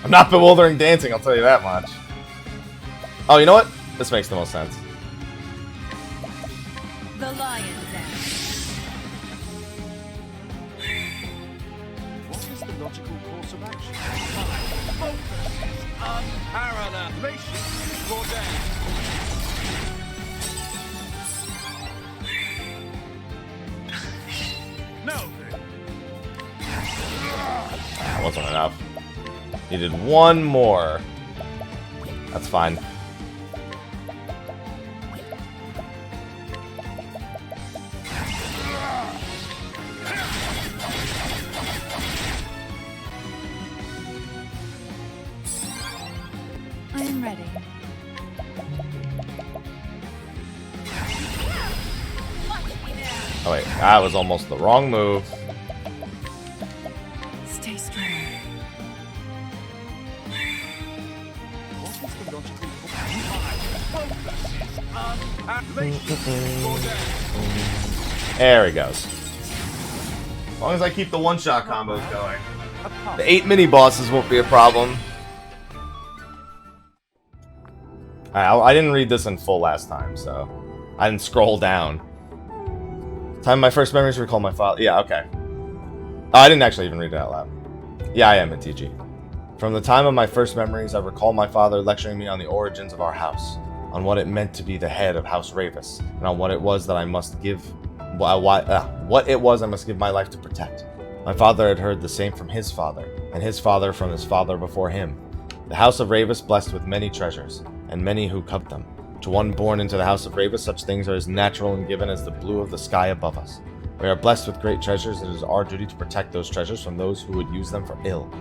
I'm not bewildering dancing, I'll tell you that much. Oh, you know what? This makes the most sense. The lion's den. What is the logical course of action? Focus is unparalleled. Glacius Corday. No. That wasn't enough. Needed one more. That's fine. I'm ready. Oh wait, that was almost the wrong move. Stay strong. What is the logical course? Focus is unparalleled. Glacius Corday. There he goes. As long as I keep the one-shot combos going. The 8 mini-bosses won't be a problem. I didn't read this in full last time, so I didn't scroll down. Time of my first memories recall my father. Yeah, okay. Oh, I didn't actually even read it out loud. Yeah, I am a TG. From the time of my first memories, I recall my father lecturing me on the origins of our house, on what it meant to be the head of House Ravis, and on what it was that I must give, what it was I must give my life to protect. My father had heard the same from his father, and his father from his father before him. The House of Ravis blessed with many treasures, and many who covet them. To one born into the House of Ravis, such things are as natural and given as the blue of the sky above us. We are blessed with great treasures, and it is our duty to protect those treasures from those who would use them for ill.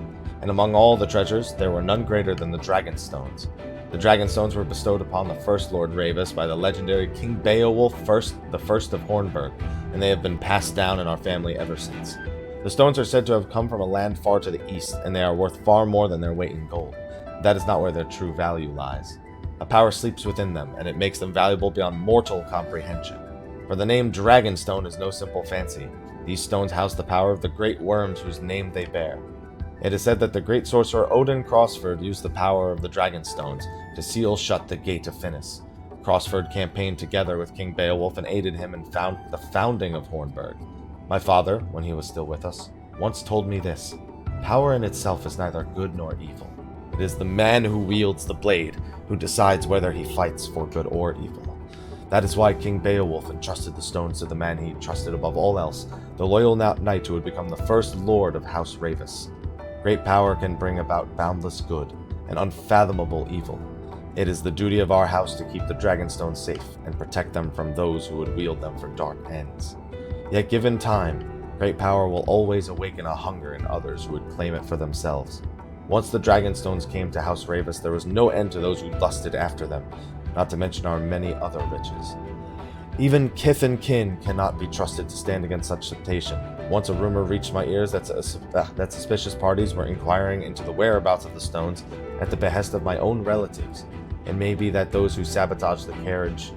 And among all the treasures, there were none greater than the Dragon Stones. The Dragon Stones were bestowed upon the first Lord Ravis by the legendary King Beowulf the First of Hornburg, and they have been passed down in our family ever since. The stones are said to have come from a land far to the east, and they are worth far more than their weight in gold. That is not where their true value lies. A power sleeps within them, and it makes them valuable beyond mortal comprehension. For the name Dragonstone is no simple fancy. These stones house the power of the great worms whose name they bear. It is said that the great sorcerer Odin Crossford used the power of the Dragonstones to seal shut the Gate of Finis. Crossford campaigned together with King Beowulf and aided him in the founding of Hornburg. My father, when he was still with us, once told me this: power in itself is neither good nor evil. It is the man who wields the blade who decides whether he fights for good or evil. That is why King Beowulf entrusted the stones to the man he trusted above all else, the loyal knight who would become the first lord of House Ravis. Great power can bring about boundless good and unfathomable evil. It is the duty of our house to keep the Dragonstones safe and protect them from those who would wield them for dark ends. Yet given time, great power will always awaken a hunger in others who would claim it for themselves. Once the Dragonstones came to House Ravis, there was no end to those who lusted after them, not to mention our many other riches. Even kith and kin cannot be trusted to stand against such temptation. Once a rumor reached my ears that suspicious parties were inquiring into the whereabouts of the stones at the behest of my own relatives. It may be that those who sabotaged the carriage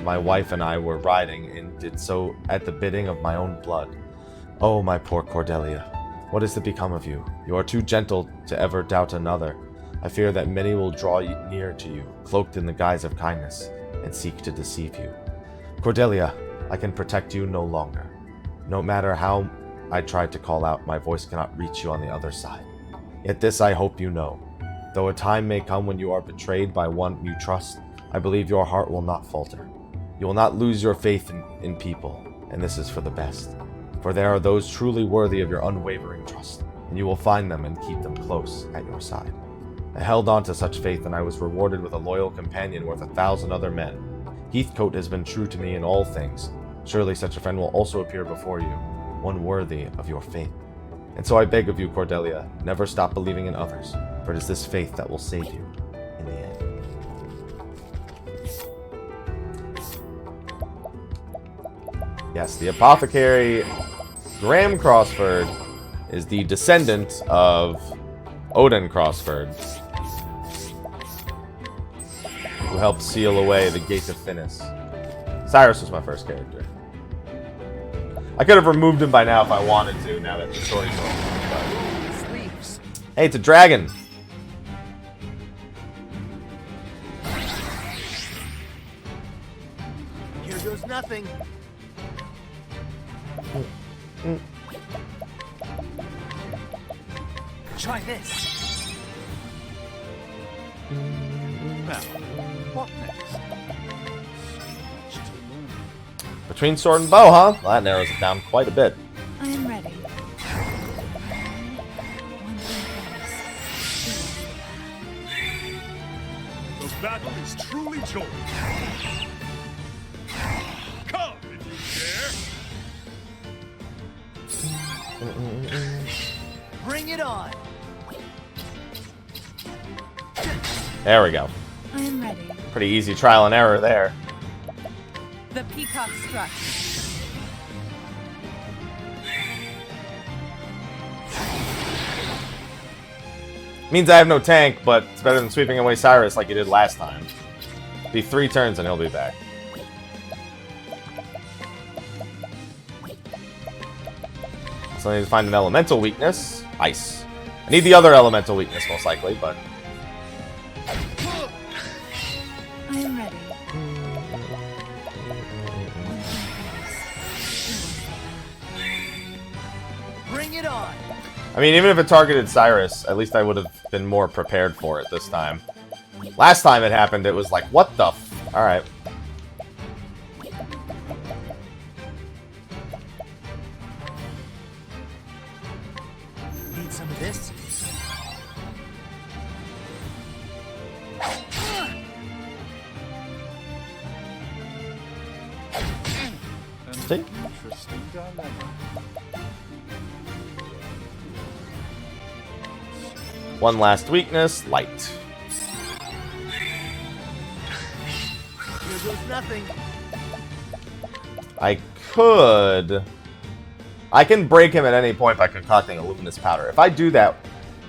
my wife and I were riding in did so at the bidding of my own blood. Oh, my poor Cordelia. What is to become of you? You are too gentle to ever doubt another. I fear that many will draw near to you, cloaked in the guise of kindness, and seek to deceive you. Cordelia, I can protect you no longer. No matter how I tried to call out, my voice cannot reach you on the other side. Yet this I hope you know. Though a time may come when you are betrayed by one you trust, I believe your heart will not falter. You will not lose your faith in people, and this is for the best. For there are those truly worthy of your unwavering trust, and you will find them and keep them close at your side. I held on to such faith, and I was rewarded with a loyal companion worth 1,000 other men. Heathcote has been true to me in all things. Surely such a friend will also appear before you, one worthy of your faith. And so I beg of you, Cordelia, never stop believing in others, for it is this faith that will save you in the end. Yes, the apothecary Graham Crossford is the descendant of Odin Crossford, who helped seal away the Gate of Finis. Cyrus was my first character. I could have removed him by now if I wanted to, now that the story's over. Sleeves. Hey, it's a dragon! Here goes nothing. Try this. Now, what next? So much to learn. Between sword and bow, huh? Well, that narrows it down quite a bit. I am ready. One thing The battle is truly joined. Come, if you dare. Bring it on. There we go. I am ready. Pretty easy trial and error there. The peacock strut. Means I have no tank, but it's better than sweeping away Cyrus like you did last time. Be 3 turns and he'll be back. So I need to find an elemental weakness. Ice. I need the other elemental weakness most likely, but... I am ready. Bring it on. I mean, even if it targeted Cyrus, at least I would have been more prepared for it this time. Last time it happened, it was like, what the f... Alright. Need some of this? See? Interesting dilemma. One last weakness, light. Here goes nothing. I could... I can break him at any point by concocting a luminous powder. If I do that,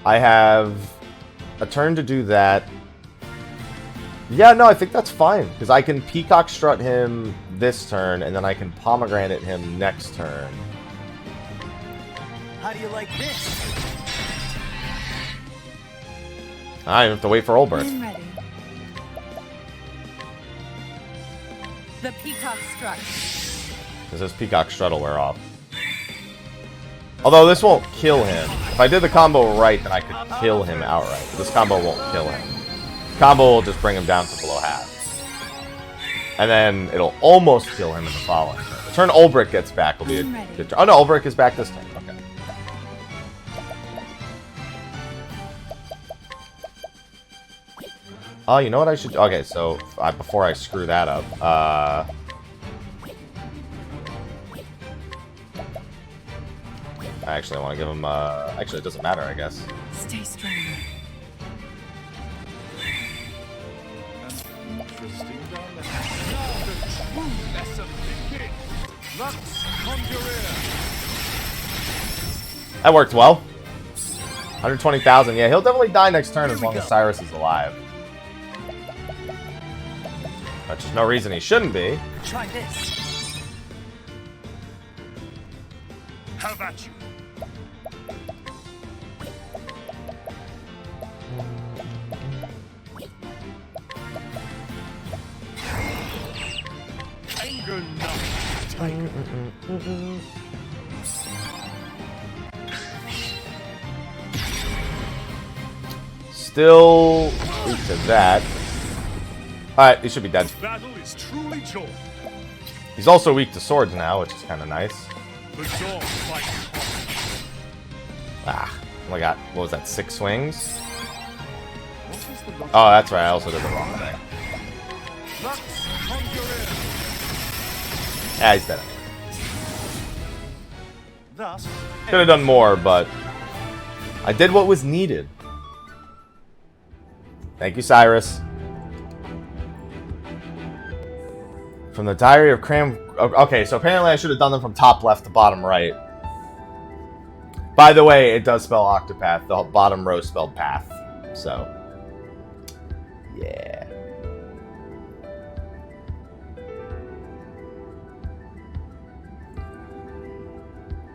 I have a turn to do that. Yeah, no, I think that's fine. Because I can Peacock Strut him this turn, and then I can Pomegranate him next turn. How do you like this? I have to wait for I Olbert. am ready. The peacock strut. Because his Peacock Strut will wear off. Although this won't kill him. If I did the combo right, then I could kill him outright. But this combo won't kill him. Combo will just bring him down to below half. And then it'll almost kill him in the following turn. The turn Olbert gets back will be a good turn. Oh no, Olbert is back this turn. Okay. Oh, you know what I should... Okay, so before I screw that up, I actually want to give him, actually, it doesn't matter, I guess. Stay strong. Interesting dilemma. Now the true lesson begins. Lux Conjurer. That worked well. 120,000. Yeah, he'll definitely die next turn as long as Cyrus is alive. Which is no reason he shouldn't be. Try this. How about you? Anger not, tiger. Still weak to that. Alright, he should be dead. Battle is truly joined. He's also weak to swords now, which is kind of nice. The dawn fights. Ah, only got, what was that, 6 swings? What is the Oh, that's right, I also did the wrong thing. Lux Conjurer. Yeah, he's dead. Thus, Could have done more, but I did what was needed. Thank you, Cyrus. From the Diary of Okay, so apparently I should have done them from top left to bottom right. By the way, it does spell Octopath. The bottom row spelled path. So, yeah.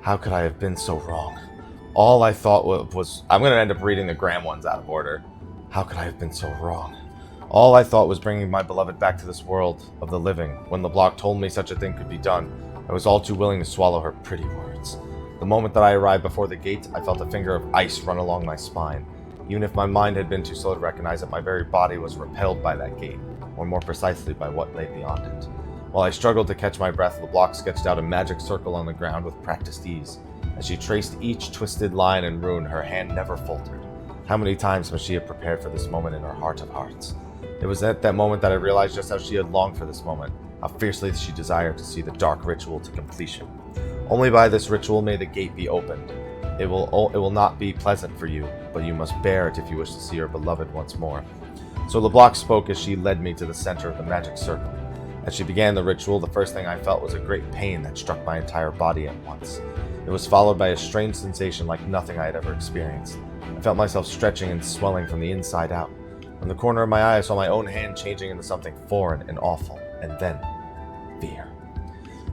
How could I have been so wrong? All I thought was... I'm going to end up reading the Graham ones out of order. How could I have been so wrong? All I thought was bringing my beloved back to this world of the living. When LeBlanc told me such a thing could be done, I was all too willing to swallow her pretty words. The moment that I arrived before the gate, I felt a finger of ice run along my spine. Even if my mind had been too slow to recognize it, my very body was repelled by that gate, or more precisely by what lay beyond it. While I struggled to catch my breath, LeBlanc sketched out a magic circle on the ground with practiced ease. As she traced each twisted line and rune, her hand never faltered. How many times must she have prepared for this moment in her heart of hearts? It was at that moment that I realized just how she had longed for this moment, how fiercely she desired to see the dark ritual to completion. Only by this ritual may the gate be opened. It will not be pleasant for you, but you must bear it if you wish to see your beloved once more. So LeBlanc spoke as she led me to the center of the magic circle. As she began the ritual, the first thing I felt was a great pain that struck my entire body at once. It was followed by a strange sensation like nothing I had ever experienced. I felt myself stretching and swelling from the inside out. From the corner of my eye, I saw my own hand changing into something foreign and awful, and then fear.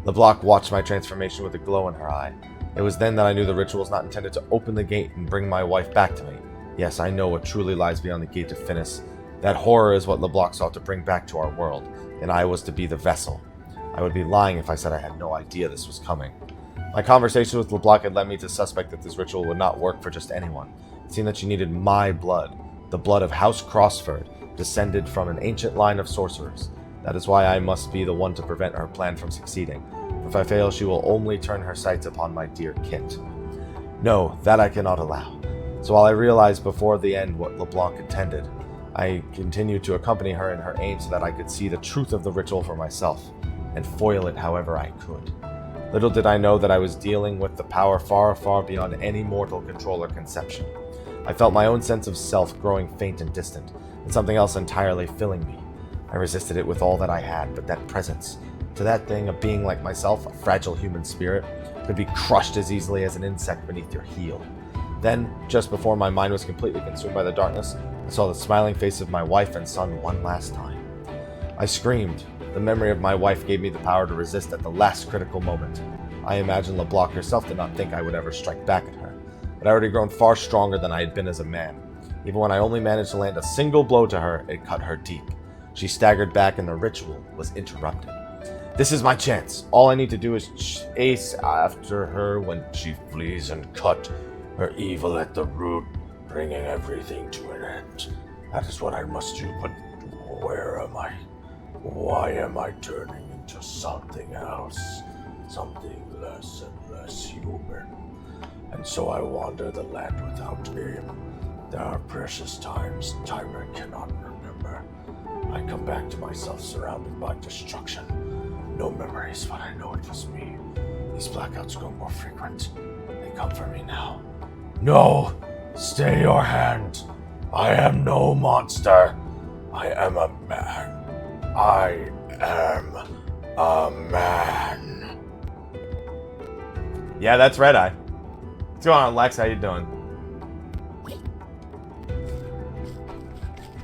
LeBlanc watched my transformation with a glow in her eye. It was then that I knew the ritual was not intended to open the gate and bring my wife back to me. Yes, I know what truly lies beyond the gate of Finis. That horror is what LeBlanc sought to bring back to our world, and I was to be the vessel. I would be lying if I said I had no idea this was coming. My conversation with LeBlanc had led me to suspect that this ritual would not work for just anyone. It seemed that she needed my blood, the blood of House Crossford, descended from an ancient line of sorcerers. That is why I must be the one to prevent her plan from succeeding. If I fail, she will only turn her sights upon my dear Kit. No, that I cannot allow. So while I realized before the end what LeBlanc intended, I continued to accompany her in her aim so that I could see the truth of the ritual for myself, and foil it however I could. Little did I know that I was dealing with the power far, far beyond any mortal control or conception. I felt my own sense of self growing faint and distant, and something else entirely filling me. I resisted it with all that I had, but that presence, to that thing, a being like myself, a fragile human spirit, could be crushed as easily as an insect beneath your heel. Then, just before my mind was completely consumed by the darkness, I saw the smiling face of my wife and son one last time. I screamed. The memory of my wife gave me the power to resist at the last critical moment. I imagine LeBlanc herself did not think I would ever strike back at her, but I had already grown far stronger than I had been as a man. Even when I only managed to land a single blow to her, it cut her deep. She staggered back and the ritual was interrupted. This is my chance. All I need to do is chase after her when she flees and cut her evil at the root, bringing everything to an end. That is what I must do, but where am I? Why am I turning into something else? Something less and less human. And so I wander the land without aim. There are precious times, time I cannot remember. I come back to myself surrounded by destruction. No memories, but I know it was me. These blackouts grow more frequent. They come for me now. No! Stay your hand! I am no monster. I am a man. I am a man. Yeah, that's Red Eye. What's going on, Lex? How you doing?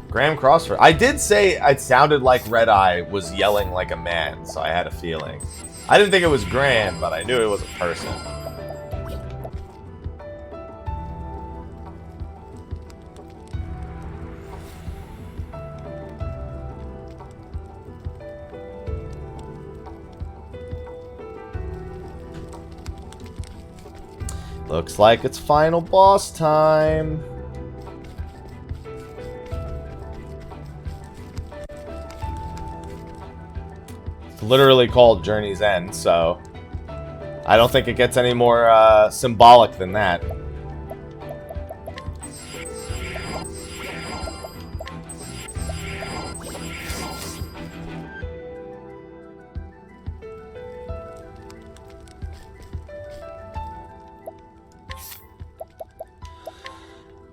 Graham Crossford. I did say it sounded like Red Eye was yelling like a man, so I had a feeling. I didn't think it was Graham, but I knew it was a person. Looks like it's final boss time. It's literally called Journey's End, so I don't think it gets any more symbolic than that.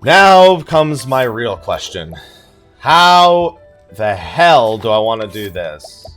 Now comes my real question. How the hell do I want to do this?